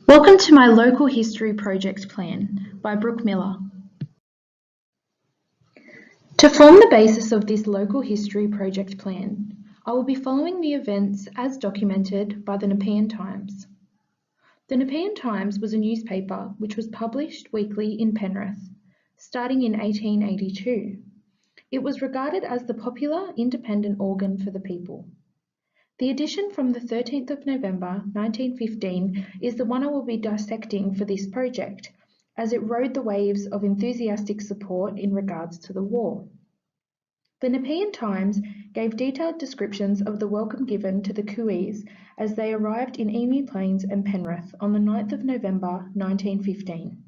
Welcome to my Local History Project Plan by Brooke Miller. To form the basis of this Local History Project Plan, I will be following the events as documented by the Nepean Times. The Nepean Times was a newspaper which was published weekly in Penrith, starting in 1882. It was regarded as the popular independent organ for the people. The edition from the 13th of November 1915 is the one I will be dissecting for this project, as it rode the waves of enthusiastic support in regards to the war. The Nepean Times gave detailed descriptions of the welcome given to the Cooeys as they arrived in Emu Plains and Penrith on the 9th of November 1915.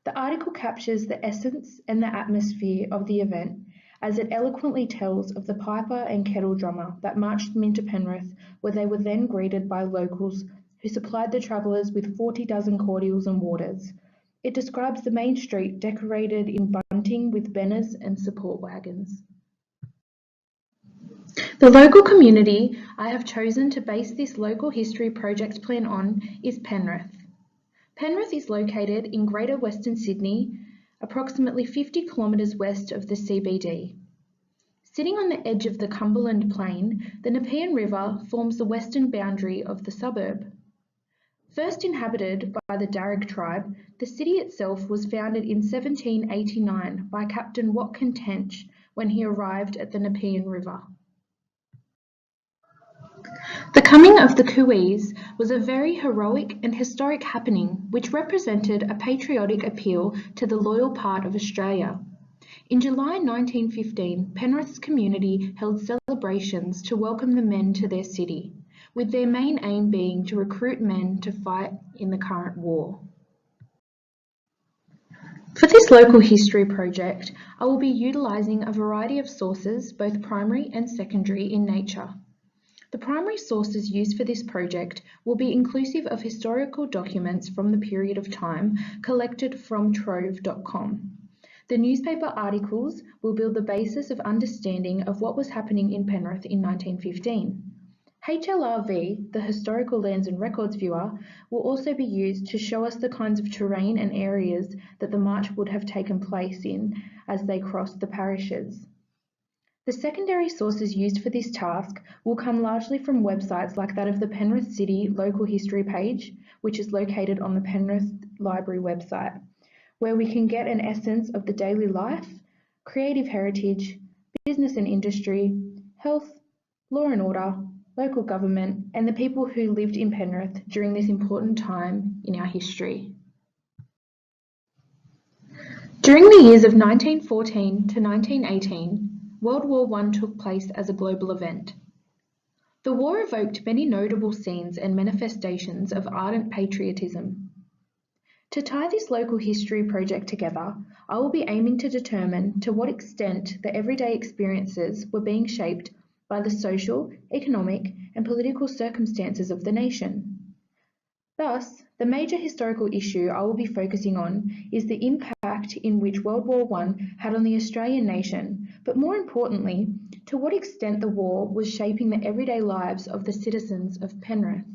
The article captures the essence and the atmosphere of the event, as it eloquently tells of the piper and kettle drummer that marched them into Penrith, where they were then greeted by locals who supplied the travellers with 40 dozen cordials and waters. It describes the main street decorated in bunting with banners and support wagons. The local community I have chosen to base this local history project plan on is Penrith. Penrith is located in Greater Western Sydney, approximately 50 kilometres west of the CBD. Sitting on the edge of the Cumberland Plain, the Nepean River forms the western boundary of the suburb. First inhabited by the Darug tribe, the city itself was founded in 1789 by Captain Watkin Tench when he arrived at the Nepean River. The coming of the Cooeys was a very heroic and historic happening which represented a patriotic appeal to the loyal part of Australia. In July 1915, Penrith's community held celebrations to welcome the men to their city, with their main aim being to recruit men to fight in the current war. For this local history project, I will be utilising a variety of sources, both primary and secondary in nature. The primary sources used for this project will be inclusive of historical documents from the period of time collected from trove.com. The newspaper articles will build the basis of understanding of what was happening in Penrith in 1915. HLRV, the Historical Lands and Records Viewer, will also be used to show us the kinds of terrain and areas that the march would have taken place in as they crossed the parishes. The secondary sources used for this task will come largely from websites like that of the Penrith City Local History page, which is located on the Penrith Library website, where we can get an essence of the daily life, creative heritage, business and industry, health, law and order, local government, and the people who lived in Penrith during this important time in our history. During the years of 1914 to 1918, World War I took place as a global event. The war evoked many notable scenes and manifestations of ardent patriotism. To tie this local history project together, I will be aiming to determine to what extent the everyday experiences were being shaped by the social, economic, and political circumstances of the nation. Thus, the major historical issue I will be focusing on is the impact in which World War I had on the Australian nation, but more importantly, to what extent the war was shaping the everyday lives of the citizens of Penrith.